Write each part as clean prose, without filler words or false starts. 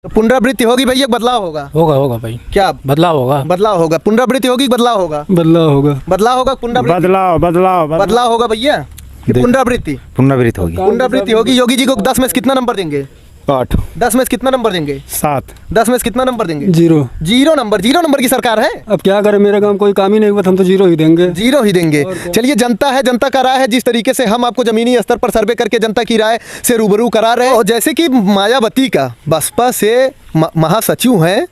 तो पुनरावृत्ति होगी भैया, बदलाव होगा? होगा भाई। क्या बदलाव होगा? बदलाव होगा। पुनरावृत्ति होगी, बदलाव होगा? बदलाव होगा। बदलाव होगा, पुनरावृत्ति बदलाव होगा भैया। पुनरावृत्ति होगी। पुनरावृत्ति होगी। योगी जी को 10 में से कितना नंबर देंगे? 8। 10 में से कितना नंबर देंगे? 7। 10 में से कितना नंबर देंगे? 0। 0 नंबर। 0 नंबर की सरकार है। अब क्या करें, मेरा काम कोई काम ही नहीं हुआ, हम तो 0 ही देंगे। 0 ही देंगे। चलिए, जनता है, जनता का राय है। जिस तरीके से हम आपको जमीनी स्तर पर सर्वे करके जनता की राय से रूबरू करा रहे हैं, और जैसे कि मायावती का बसपा से महासचिव हैं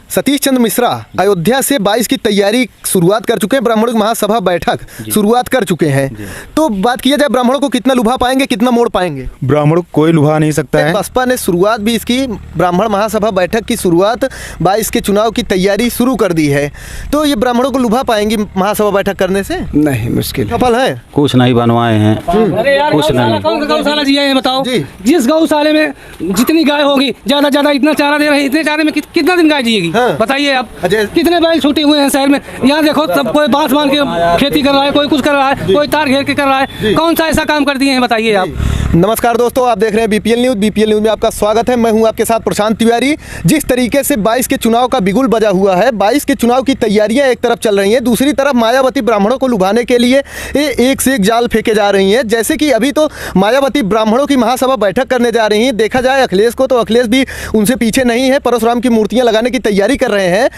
सतीश चंद्र मिश्रा अयोध्या से 22 की तैयारी शुरुआत कर चुके हैं। ब्राह्मणों की महासभा बैठक शुरुआत कर चुके हैं। तो बात किया जाए, ब्राह्मणों को कितना लुभा पाएंगे, कितना मोड़ पाएंगे? ब्राह्मणों को कोई लुभा नहीं सकता है। बसपा ने शुरुआत भी इसकी ब्राह्मण महासभा बैठक की शुरुआत 22 के चुनाव की तैयारी शुरू कर दी है। तो ये ब्राह्मणों को लुभा पाएंगी महासभा बैठक करने से? नहीं, मुश्किल। सफल है? कुछ नहीं बनवाए हैं। अरे यार, कुछ नहीं। कौन सा गौशाला जिया है बताओ जी। जिस गौशाले में जितनी गाय होगी, ज्यादा इतना चारा दे रहे हैं, इतने चारे में कितना दिन गाय जिएगी? हाँ। बताइए आप। अजय, कितने बैल छूटे हुए हैं शहर में। यहाँ देखो, सब कोई बांस बांध के खेती कर रहा है, कोई कुछ कर रहा है, कोई तार घेर के कर रहा है। कौन सा ऐसा काम कर दिए हैं बताइए आप। नमस्कार दोस्तों, आप देख रहे हैं बीपीएल न्यूज़। बीपीएल न्यूज़ में आपका स्वागत है। मैं हूं आपके साथ प्रशांत तिवारी। जिस तरीके से 22 के चुनाव का बिगुल बजा हुआ है, 22 के चुनाव की तैयारियां एक तरफ चल रही हैं, दूसरी तरफ मायावती ब्राह्मणों को लुभाने के लिए एक से एक जाल फेंके जा रही हैं। जैसे कि अभी तो मायावती ब्राह्मणों की महासभा बैठक करने जा रही हैं। देखा जाए अखिलेश को, तो अखिलेश भी उनसे पीछे नहीं है, परशुराम की मूर्तियां लगाने की तैयारी कर रहे हैं।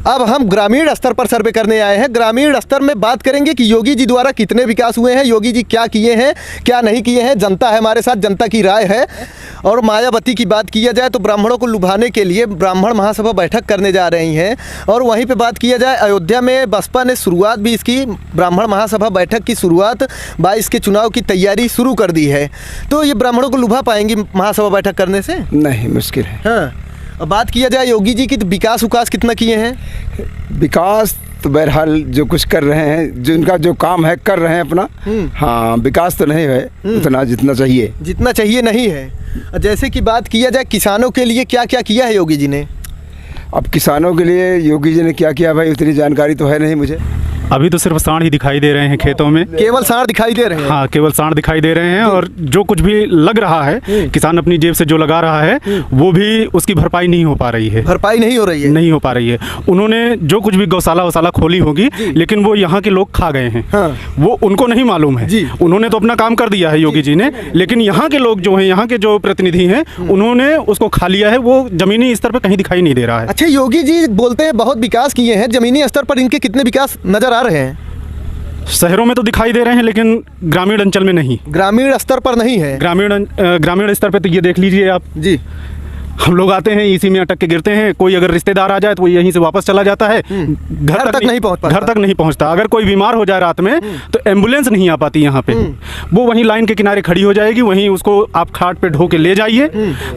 अब हम ग्रामीण स्तर पर सर्वे करने आए हैं। ग्रामीण स्तर में बात करेंगे कि योगी जी द्वारा कितने विकास हुए हैं, योगी जी क्या किए हैं, क्या नहीं किए हैं। जनता है हमारे साथ, जनता की राय है। और मायावती की बात किया जाए तो ब्राह्मणों को लुभाने के लिए ब्राह्मण महासभा बैठक करने जा रही हैं। और वहीं पे बात किया जाए, अयोध्या में बसपा ने शुरुआत भी इसकी ब्राह्मण महासभा बैठक की शुरुआत 22 के चुनाव की तैयारी शुरू कर दी है। तो ये ब्राह्मणों को लुभा पाएंगी महासभा बैठक करने से? नहीं, मुश्किल है। हाँ। अब बात किया जाए योगी जी की, तो विकास कितना किए हैं? विकास तो बहरहाल जो कुछ कर रहे हैं, जिनका जो काम है कर रहे हैं अपना। हाँ, विकास तो नहीं है उतना जितना चाहिए। जितना चाहिए नहीं है। जैसे कि बात किया जाए किसानों के लिए क्या क्या किया है योगी जी ने? अब किसानों के लिए योगी जी ने क्या किया भाई, उतनी जानकारी तो है नहीं मुझे। अभी तो सिर्फ सांड ही दिखाई दे रहे हैं खेतों में। केवल सांड दिखाई दे रहे हैं? हाँ, केवल सांड दिखाई दे रहे हैं। और जो कुछ भी लग रहा है, किसान अपनी जेब से जो लगा रहा है, वो भी उसकी भरपाई नहीं हो पा रही है। भरपाई नहीं हो रही है? नहीं हो पा रही है। उन्होंने जो कुछ भी गौशाला खोली होगी, लेकिन वो यहाँ के लोग खा गए हैं। हाँ। वो उनको नहीं मालूम है जी। उन्होंने तो अपना काम कर दिया है योगी जी ने, लेकिन यहाँ के लोग जो हैं, यहाँ के जो प्रतिनिधि हैं, उन्होंने उसको खा लिया है। वो जमीनी स्तर पर कहीं दिखाई नहीं दे रहा है। अच्छा, योगी जी बोलते हैं बहुत विकास किए हैं, जमीनी स्तर पर इनके कितने विकास नजर आ रहे हैं? शहरों में तो दिखाई दे रहे हैं, लेकिन ग्रामीण अंचल में नहीं। ग्रामीण स्तर पर नहीं है? ग्रामीण स्तर पर तो ये देख लीजिए आप जी। हम लोग आते हैं, इसी में अटक के गिरते हैं। कोई अगर रिश्तेदार आ जाए तो वो यहीं से वापस चला जाता है, घर तक नहीं पहुंचता। अगर कोई बीमार हो जाए रात में तो एम्बुलेंस नहीं आ पाती यहाँ पे। वो वहीं लाइन के किनारे खड़ी हो जाएगी, वहीं उसको आप खाट पे ढो के ले जाइए।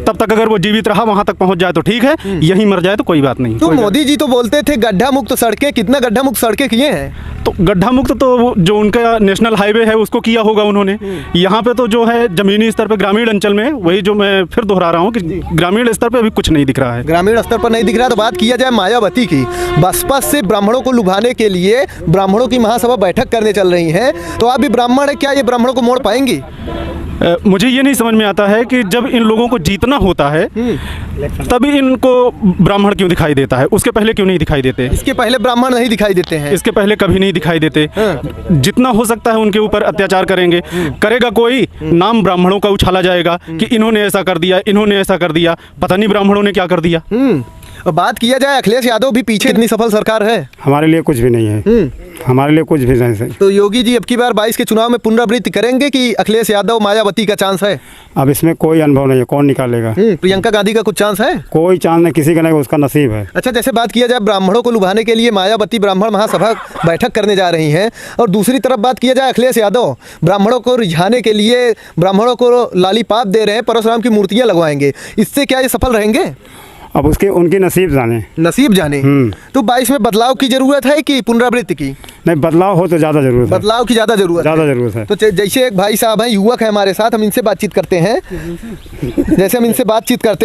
तब तक अगर वो जीवित रहा, वहां तक पहुंच जाए तो ठीक है, यहीं मर जाए तो कोई बात नहीं। तो मोदी जी तो बोलते थे गड्ढा मुक्त सड़कें, कितना गड्ढा मुक्त सड़कें किए हैं? तो गड्ढा मुक्त तो जो उनका नेशनल हाईवे है उसको किया होगा उन्होंने। यहाँ पे तो जो है जमीनी स्तर पे, ग्रामीण अंचल में, वही जो मैं फिर दोहरा रहा हूँ कि ग्रामीण स्तर पे अभी कुछ नहीं दिख रहा है। ग्रामीण स्तर पर नहीं दिख रहा। तो बात किया जाए मायावती की, बसपा से ब्राह्मणों को लुभाने के लिए ब्राह्मणों की महासभा बैठक करने चल रही हैं। तो आप भी ब्राह्मण है, क्या ये ब्राह्मणों को मोड़ पाएंगी? मुझे ये नहीं समझ में आता है कि जब इन लोगों को जीतना होता है तभी इनको ब्राह्मण क्यों दिखाई देता है, उसके पहले क्यों नहीं दिखाई देते? इसके पहले ब्राह्मण नहीं दिखाई देते हैं? इसके पहले कभी नहीं दिखाई देते। जितना हो सकता है उनके ऊपर अत्याचार करेंगे। करेगा कोई, नाम ब्राह्मणों का उछाला जाएगा कि इन्होंने ऐसा कर दिया, इन्होंने ऐसा कर दिया। पता नहीं ब्राह्मणों ने क्या कर दिया। और बात किया जाए अखिलेश यादव भी पीछे, इतनी सफल सरकार है? हमारे लिए कुछ भी नहीं है। हमारे लिए कुछ भी नहीं है। तो योगी जी अब की बार 22 के चुनाव में पुनरावृत्ति करेंगे कि अखिलेश यादव मायावती का चांस है? अब इसमें कोई अनुभव नहीं है, कौन निकालेगा? प्रियंका गांधी का कुछ चांस है? कोई चांस नहीं, किसी का नहीं, उसका नसीब है। अच्छा, जैसे बात किया जाए ब्राह्मणों को लुभाने के लिए मायावती ब्राह्मण महासभा बैठक करने जा रही हैं, और दूसरी तरफ बात किया जाए अखिलेश यादव ब्राह्मणों को रिझाने के लिए ब्राह्मणों को लालीपाप दे रहे हैं, परशुराम की मूर्तियां लगवाएंगे। इससे क्या ये सफल रहेंगे? अब उसके उनकी नसीब जाने। तो 22 में बदलाव की जरूरत है कि पुनरावृत्ति की? नहीं, बदलाव हो तो ज़्यादा जरूरत है। बदलाव की ज़्यादा जरूरत है। तो जैसे एक भाई साहब हैं, युवक हैं हमारे साथ, हम इनसे बातचीत करते हैं।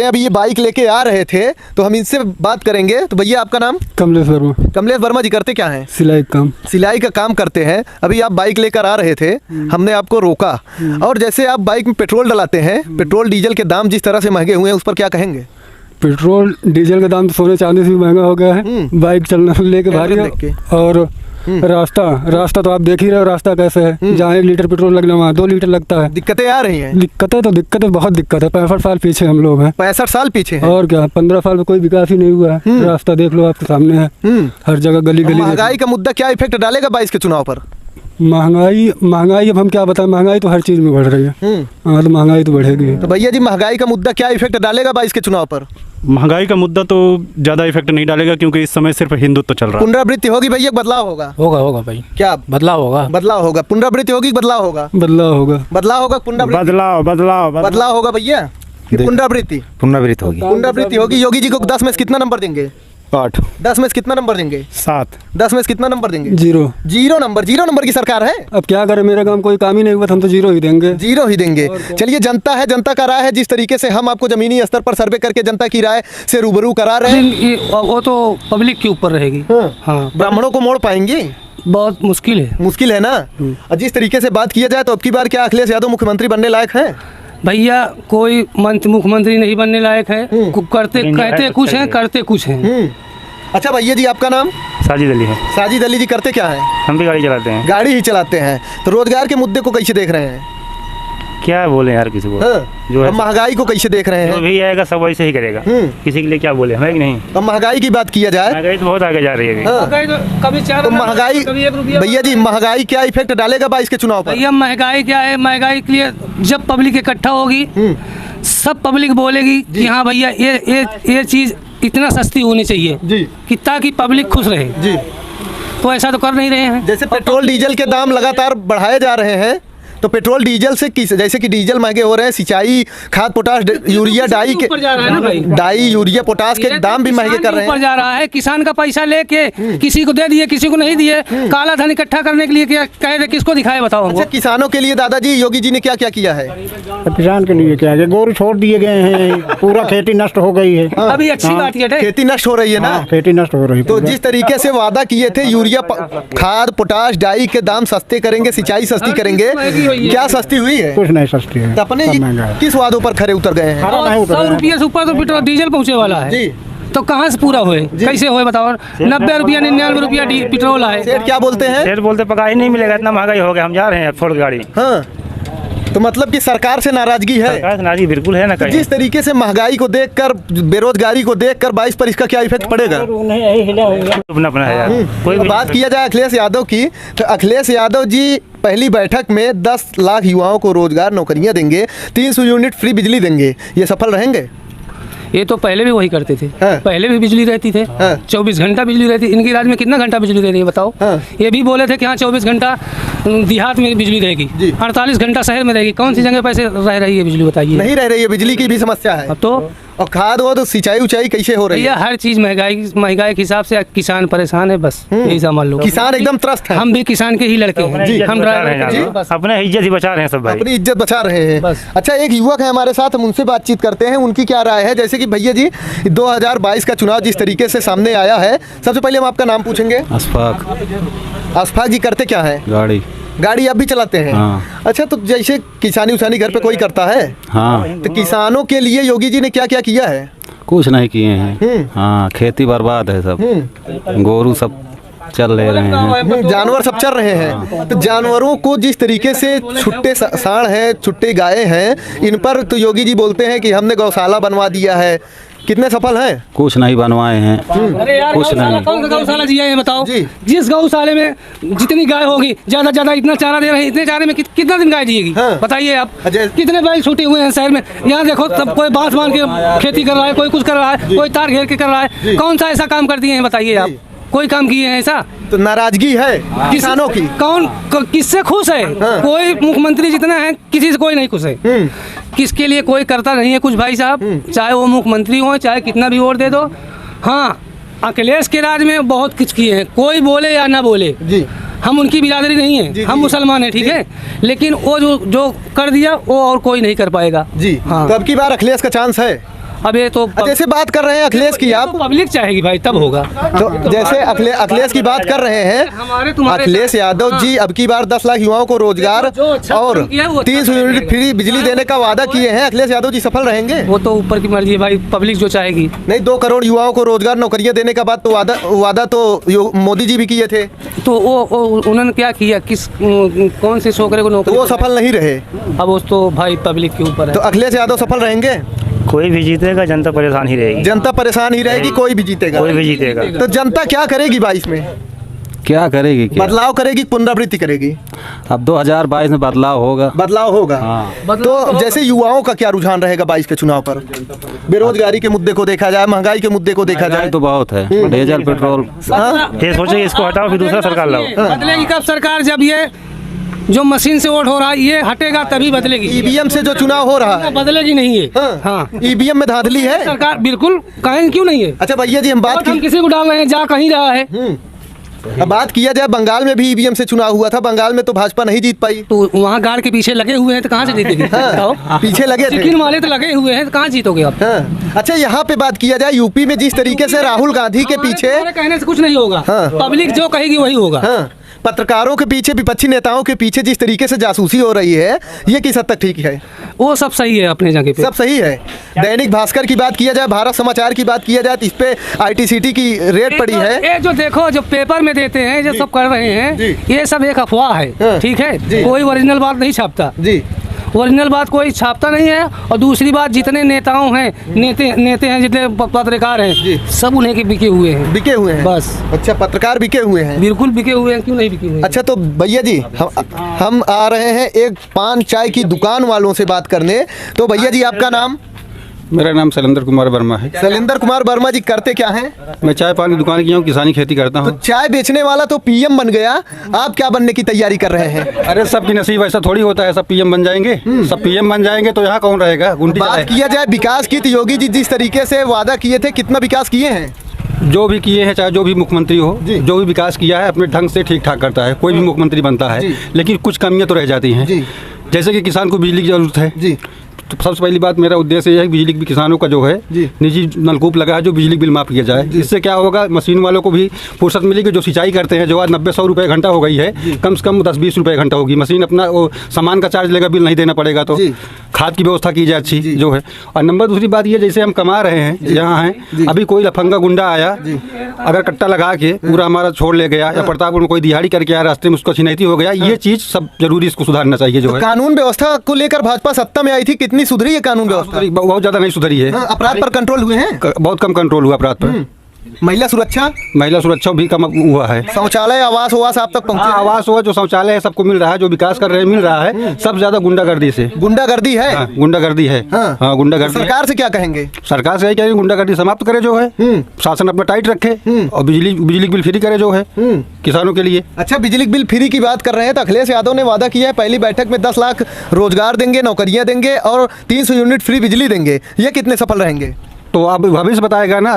अभी ये बाइक लेके आ रहे थे, तो हम इनसे बात करेंगे। तो भैया, आपका नाम? कमलेश वर्मा। कमलेश वर्मा जी, करते क्या हैं? सिलाई का काम करते हैं। अभी आप बाइक लेकर आ रहे थे, हमने आपको रोका। और जैसे आप बाइक में पेट्रोल डलाते हैं, पेट्रोल डीजल के दाम जिस तरह से महंगे हुए हैं, उस पर क्या कहेंगे? पेट्रोल डीजल का दाम तो सोने चांदी से भी महंगा हो गया है। बाइक चलना लेके भारी है। और रास्ता तो आप देख ही रहे हो, रास्ता कैसे है। जहाँ 1 लीटर पेट्रोल लगना वहाँ 2 लीटर लगता है। दिक्कतें आ रही हैं। दिक्कतें बहुत दिक्कत है। 65 साल पीछे हम लोग हैं। 65 साल पीछे हैं। और क्या, 15 साल में कोई विकास ही नहीं हुआ है। रास्ता देख लो, आपके सामने है। हर जगह गली गली। महंगाई का मुद्दा क्या इफेक्ट डालेगा 22 के चुनाव पर? महंगाई अब हम क्या बताएं, महंगाई तो हर चीज़ में बढ़ रही है। हाँ, तो महंगाई तो बढ़ेगी। तो भैया जी, महंगाई का मुद्दा क्या इफेक्ट डालेगा 22 के चुनाव पर? महंगाई का मुद्दा तो ज़्यादा इफेक्ट नहीं डालेगा, क्योंकि इस समय सिर्फ हिंदुत्व चल रहा है। पुनरावृत्ति होगी भैया, बदलाव होगा? होगा भाई। क्या बदलाव होगा? बदलाव होगा। पुनरावृत्ति होगी, बदलाव होगा? बदलाव होगा। बदलाव होगा। पुनरावृत्ति बदलाव होगा भैया। पुनरावृत्ति पुनरावृत्ति होगी। योगी जी को 10 में से कितना नंबर देंगे? 8। 10 में से कितना नंबर देंगे? 7। 10 में से कितना नंबर देंगे? 0। 0 नंबर की सरकार है। अब क्या करें, मेरा काम कोई काम ही नहीं हुआ, हम तो 0 ही देंगे। 0 ही देंगे। चलिए, जनता है, जनता का राय है। जिस तरीके से हम आपको जमीनी स्तर पर सर्वे करके जनता की राय से रूबरू करा रहे हैं, वो तो पब्लिक के ऊपर रहेगी। हाँ, ब्राह्मणों को मोड़ पाएंगे? बहुत मुश्किल है ना। और जिस तरीके से बात किया जाए तो अब की बार क्या अखिलेश यादव मुख्यमंत्री बनने लायक है? भैया, कोई मुख्यमंत्री नहीं बनने लायक है। कहते कुछ हैं, करते कुछ हैं। अच्छा भैया जी, आपका नाम? साजिद अली है। साजिद अली जी, करते क्या है? हम भी गाड़ी चलाते हैं। गाड़ी ही चलाते हैं। तो रोजगार के मुद्दे को कैसे देख रहे हैं? क्या बोले यार किसी को। जो है महंगाई को कैसे देख रहे हैं? जो भी आएगा सब वैसे ही करेगा। किसी के लिए क्या बोले, है कि नहीं? अब महंगाई की बात किया जाए, महंगाई तो बहुत आगे जा रही है। कभी 4 तो महंगाई, भैया जी, महंगाई क्या इफेक्ट डालेगा 22 के चुनाव पर? भैया, महंगाई क्या है? महंगाई के लिए जब पब्लिक इकट्ठा होगी, सब पब्लिक बोलेगी कि हाँ भैया, ये चीज इतना सस्ती होनी चाहिए जी, कि ताकि पब्लिक खुश रहे जी। तो ऐसा तो कर नहीं रहे हैं। जैसे पेट्रोल डीजल के दाम लगातार बढ़ाए जा रहे हैं, तो पेट्रोल डीजल से जैसे कि डीजल महंगे हो रहे हैं, सिंचाई, खाद, पोटाश, यूरिया, डाई, यूरिया, पोटाश के दाम भी महंगे कर रहे हैं। ऊपर जा रहा है। किसान का पैसा लेके किसी को दे दिए, किसी को नहीं दिए। काला धन इकट्ठा करने के लिए क्या कह रहे, किसको दिखाए बताओ? अच्छा, किसानों के लिए दादाजी योगी जी ने क्या क्या किया है? किसान के लिए क्या है, गोरू छोड़ दिए गए हैं, पूरा खेती नष्ट हो गई है। अभी अच्छी बात है, खेती नष्ट हो रही है ना। खेती नष्ट हो रही है। तो जिस तरीके से वादा किए थे, यूरिया, खाद, पोटाश, डाई के दाम सस्ते करेंगे, सिंचाई सस्ती करेंगे, क्या सस्ती हुई है? कुछ नहीं सस्ती है। तो अपने किस वादों पर खरे उतर गए हैं? 100 रुपये से ऊपर तो पेट्रोल डीजल पहुँचे वाला है जी। तो कहाँ से पूरा हुए, कैसे हुए बताओ? 90 रुपया 99 रुपया पेट्रोल है। सेठ क्या बोलते हैं? सेठ बोलते पका ही नहीं मिलेगा, इतना महंगाई हो गया, हम जा रहे हैं छोड़ गाड़ी। हाँ, तो मतलब कि सरकार से नाराजगी है? सरकार से नाराजगी बिल्कुल है ना। तो जिस तरीके से महंगाई को देखकर, बेरोजगारी को देखकर 22 पर इसका क्या इफेक्ट पड़ेगा? अपना है यार। कोई बात किया जाए अखिलेश यादव की, तो अखिलेश यादव जी पहली बैठक में 10 लाख युवाओं को रोजगार, नौकरियां देंगे, 300 यूनिट फ्री बिजली देंगे। ये सफल रहेंगे? ये तो पहले भी वही करते थे। पहले भी बिजली रहती थे। 24 घंटा बिजली रहती। इनकी राज्य में कितना घंटा बिजली दे रही है बताओ? ये भी बोले थे कि हाँ 24 घंटा देहात में बिजली रहेगी, 48 घंटा शहर में रहेगी। कौन सी जगह पैसे रह रही है बिजली बताइए? नहीं रह रही है, बिजली की भी समस्या है। तो और खाद वो तो सिंचाई उचाई कैसे हो रही है? हर चीज महंगाई के हिसाब से किसान परेशान है, बस यही समझ लो। किसान एकदम त्रस्त है। हम भी किसान के ही लड़के हैं जी। हम अपने इज्जत ही बचा रहे हैं सब भाई, अपनी इज्जत बचा रहे हैं। अच्छा, एक युवक है हमारे साथ, हम उनसे बातचीत करते हैं, उनकी क्या राय है। जैसे कि भैया जी, 2022 का चुनाव जिस तरीके से सामने आया है, सबसे पहले हम आपका नाम पूछेंगे। अशफाक जी, करते क्या है? गाड़ी आप भी चलाते हैं? हाँ। अच्छा, तो जैसे किसानी उसानी घर पे कोई करता है? हाँ। तो किसानों के लिए योगी जी ने क्या क्या किया है? कुछ नहीं किए हैं। हाँ, खेती बर्बाद है सब, गोरू सब चल ले रहे हैं, जानवर सब चल रहे हैं। तो जानवरों को जिस तरीके से छुट्टे सांड हैं, छुट्टे गाय हैं, इन पर तो योगी जी बोलते हैं कि हमने गौशाला बनवा दिया है। कितने सफल हैं? कुछ नहीं बनवाए हैं। अरे यार, कुछ नहीं। कौन सा गौशाला जिया है बताओ जी? जिस गौशाले में जितनी गाय होगी, ज्यादा इतना चारा दे रहे हैं, इतने चारे में कितना दिन गाय जिएगी? हाँ। बताइए आप। कितने बैल छूटे हुए हैं शहर में। यहाँ देखो, सब कोई बांस मान के खेती कर रहा है, कोई कुछ कर रहा है, कोई तार घेर के कर रहा है। कौन सा ऐसा काम कर दिए हैं बताइए आप? कोई काम किए हैं ऐसा? तो नाराजगी है किसानों की। किससे खुश है? हाँ। कोई मुख्यमंत्री जितना है, किसी से कोई नहीं खुश है। किसके लिए कोई करता नहीं है कुछ भाई साहब, चाहे वो मुख्यमंत्री हो, चाहे कितना भी वोट दे दो। हाँ, अखिलेश के राज में बहुत कुछ किए हैं, कोई बोले या ना बोले जी, हम उनकी बिरादरी नहीं है, हम मुसलमान हैं, ठीक है, लेकिन वो जो कर दिया वो और कोई नहीं कर पाएगा जी। हाँ। तो अब की बार अखिलेश का चांस है? अब ये तो जैसे बात कर रहे हैं अखिलेश की आप, पब्लिक चाहेगी भाई तब होगा। तो जैसे अखिलेश की बात कर रहे हैं, अखिलेश यादव जी अब की बार 10 लाख युवाओं को रोजगार और 300 यूनिट फ्री बिजली देने का वादा किए हैं। अखिलेश यादव जी सफल रहेंगे? वो तो ऊपर की मर्जी है भाई, पब्लिक जो चाहेगी। नहीं, 2 करोड़ युवाओं को रोजगार नौकरियां देने का बात तो वादा तो मोदी जी भी किए थे। तो वो उन्होंने क्या किया, कौन से छोकरे को नौकरी? तो वो सफल नहीं रहे। अब उस तो भाई पब्लिक के ऊपर है। तो अखिलेश यादव सफल रहेंगे? कोई भी जीतेगा, जनता परेशान ही रहेगी। जनता परेशान ही रहेगी, कोई भी जीतेगा। कोई भी जीतेगा। तो जनता क्या करेगी 22 में? क्या करेगी? क्या बदलाव करेगी, पुनरावृत्ति करेगी? अब 2022 में बदलाव होगा। बदलाव होगा। तो जैसे युवाओं का क्या रुझान रहेगा 22 के चुनाव पर? बेरोजगारी के मुद्दे को देखा जाए, महंगाई के मुद्दे को देखा जाए तो बहुत है, डीजल पेट्रोल। ये सोचे इसको हटाओ फिर दूसरा सरकार लाओ। बदलेगी कब सरकार? जब ये जो मशीन से वोट हो रहा है ये हटेगा तभी बदलेगी। ईवीएम से जो चुनाव हो रहा है बदलेगी नहीं है। हाँ। ईवीएम में धांधली है सरकार, बिल्कुल। कहें क्यों नहीं है? अच्छा भैया जी, हम किसी को डाल रहे हैं, जा कहीं रहा है। अब बात किया जाए, बंगाल में भी ईवीएम से चुनाव हुआ था, बंगाल में तो भाजपा नहीं जीत पाई। तो वहाँ गार्ड के पीछे लगे हुए हैं तो कहाँ से जीतेगी? पीछे लगे थे, चिकिन वाले तो लगे हुए हैं तो कहाँ जीतोगे आप? अच्छा, यहाँ पे बात किया जाए, यूपी में जिस तरीके से राहुल गांधी के पीछे कहने से कुछ नहीं होगा। पब्लिक जो कहेगी वही होगा। पत्रकारों के पीछे, विपक्षी नेताओं के पीछे जिस तरीके से जासूसी हो रही है, ये किस हद तक ठीक है? वो सब सही है अपने जगह पे, सब सही है। दैनिक भास्कर की बात किया जाए, भारत समाचार की बात किया जाए, तो इस पे आईटीसीटी की रेट पड़ी है। ये जो देखो, जो पेपर में देते हैं, जो सब कर रहे हैं, ये सब एक अफवाह है। ठीक है, कोई ओरिजिनल बात नहीं छापता जी। ओरिजिनल बात कोई छापता नहीं है। और दूसरी बात, जितने नेताओं हैं, नेते हैं, जितने पत्रकार हैं, सब उन्हें के बिके हुए हैं। बिके हुए हैं बस। अच्छा, पत्रकार बिके हुए हैं? बिल्कुल बिके हुए हैं, क्यों नहीं बिके हुए? अच्छा, तो भैया जी, हम आ रहे हैं एक पान चाय की दुकान वालों से बात करने। तो भैया जी, आपका नाम? मेरा नाम शैलेंद्र कुमार वर्मा है। शैलेंद्र कुमार वर्मा जी, करते क्या हैं? मैं चाय पान की दुकान की हूँ, किसानी खेती करता हूँ। तो चाय बेचने वाला तो पीएम बन गया, आप क्या बनने की तैयारी कर रहे हैं? अरे सबकी नसीब ऐसा थोड़ी होता है, सब पीएम बन जाएंगे। सब पीएम बन जाएंगे तो यहाँ कौन रहेगा? बात किया जाए विकास की, तो योगी जी जिस तरीके से वादा किए थे, कितना विकास किए हैं? जो भी किए हैं, चाहे जो भी मुख्यमंत्री हो, जो भी विकास किया है अपने ढंग से ठीक ठाक करता है। कोई भी मुख्यमंत्री बनता है, लेकिन कुछ कमियां तो रह जाती हैं। जैसे कि किसान को बिजली की जरूरत है जी। तो सबसे पहली बात, मेरा उद्देश्य यह है कि बिजली भी किसानों का जो है निजी नलकूप लगा है, जो बिजली बिल माफ किया जाए। इससे क्या होगा, मशीन वालों को भी फुर्सत मिलेगी। जो सिंचाई करते हैं, जो आज 90-100 रुपये घंटा हो गई है, कम से कम 10-20 रुपये घंटा होगी। मशीन अपना वो सामान का चार्ज लेगा, बिल नहीं देना पड़ेगा। तो खाद की व्यवस्था की जाए अच्छी जो है। और नंबर दूसरी बात ये, जैसे हम कमा रहे हैं, यहाँ हैं, अभी कोई लफंगा गुंडा आया, अगर कट्टा लगा के पूरा हमारा छोड़ ले गया, या प्रतापगढ़ में कोई दिहाड़ी करके आया, रास्ते में उसको छिनैती हो गया, ये चीज़ सब जरूरी, इसको सुधारना चाहिए जो है। कानून व्यवस्था को लेकर भाजपा सत्ता में आई थी, कितनी सुधरी है कानून? बहुत ज्यादा नहीं सुधरी है। अपराध पर कंट्रोल हुए हैं? बहुत कम कंट्रोल हुआ अपराध पर। महिला सुरक्षा भी कम हुआ है। शौचालय, आवास आप तक पहुंचे? आवास हुआ, जो शौचालय है सबको मिल रहा है, जो विकास कर रहे हैं मिल रहा है। सब ज्यादा गुंडागर्दी से। गुंडागर्दी है? गुंडागर्दी है। हाँ, गुंडागर्दी। सरकार से क्या कहेंगे? सरकार से यही कहेंगे, गुंडागर्दी समाप्त करे जो है, शासन अपना टाइट रखे, और बिजली बिल फ्री करे जो है किसानों के लिए। अच्छा, बिजली बिल फ्री की बात कर रहे हैं, तो अखिलेश यादव ने वादा किया है पहली बैठक में 10 लाख रोजगार देंगे, नौकरियां देंगे और 300 यूनिट फ्री बिजली देंगे। ये कितने सफल रहेंगे? तो अब भविष्य बताएगा ना।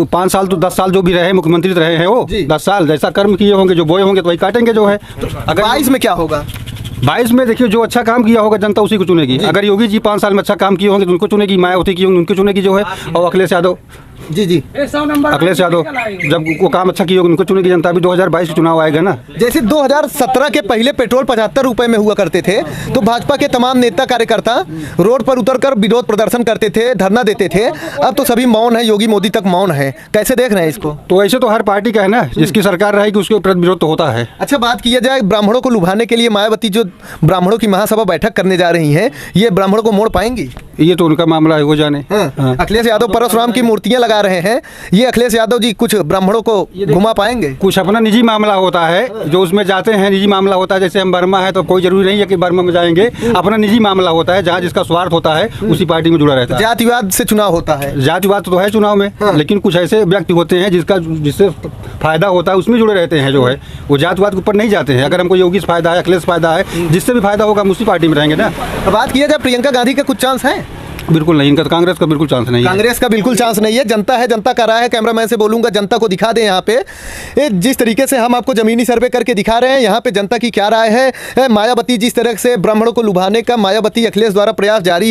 5 साल तो 10 साल जो भी रहे, मुख्यमंत्री रहे हैं वो 10 साल, जैसा कर्म किए होंगे, जो बोए होंगे तो वही काटेंगे जो है। तो अगर 22 में क्या होगा? 22 में देखिए, जो अच्छा काम किया होगा जनता उसी को चुनेगी। अगर योगी जी 5 साल में अच्छा काम किए होंगे तो उनको चुनेगी, मायावती की होंगे उनको चुनेगी जो है, और अखिलेश यादव अखिलेश यादव जब वो काम अच्छा किए होंगे उनको चुनेगी जनता। भी 2022 चुनाव आएगा ना। जैसे 2017 के पहले पेट्रोल 75 रुपए में हुआ करते थे, तो भाजपा के तमाम नेता कार्यकर्ता रोड पर उतरकर विरोध प्रदर्शन करते थे, धरना देते थे। अब तो सभी मौन है, योगी मोदी तक मौन है। कैसे देख रहे हैं इसको? तो ऐसे तो हर पार्टी का है ना, जिसकी सरकार रहेगी उसके ऊपर विरोध तो होता है। अच्छा, बात किया जाए ब्राह्मणों को लुभाने के लिए मायावती जो ब्राह्मणों की महासभा बैठक करने जा रही हैं, ये ब्राह्मणों को मोड़ पाएंगी? ये तो उनका मामला है, वो जाने। अखिलेश यादव परशुराम की मूर्तियां लगा रहे हैं, ये अखिलेश यादव जी कुछ ब्राह्मणों को घुमा पाएंगे? कुछ अपना निजी मामला होता है, जो उसमें जाते हैं, निजी मामला होता है। जैसे हम बर्मा है तो कोई जरूरी नहीं है कि बर्मा में जाएंगे, अपना निजी मामला होता है। जहाँ जिसका स्वार्थ होता है उसी पार्टी में जुड़ा रहता है। जातिवाद से चुनाव होता है? जातिवाद तो है चुनाव में, लेकिन कुछ ऐसे व्यक्ति होते हैं जिससे फायदा होता है उसमें जुड़े रहते हैं जो है, वो जातिवाद के ऊपर नहीं जाते हैं। अगर हमको योगी से फायदा है, अखिलेश फायदा है, जिससे भी फायदा होगा हम उसी पार्टी में रहेंगे ना। बात किया जाए प्रियंका गांधी का कुछ चांस है? बिल्कुल नहीं, इनका कांग्रेस का बिल्कुल चांस नहीं है। कांग्रेस का बिल्कुल चांस नहीं है। जनता है, जनता का राय है। कैमरामैन से बोलूंगा जनता को दिखा दें यहाँ पे, जिस तरीके से हम आपको जमीनी सर्वे करके दिखा रहे हैं, यहाँ पे जनता की क्या राय है। मायावती जिस तरह से ब्राह्मणों को लुभाने का मायावती अखिलेश द्वारा प्रयास जारी है।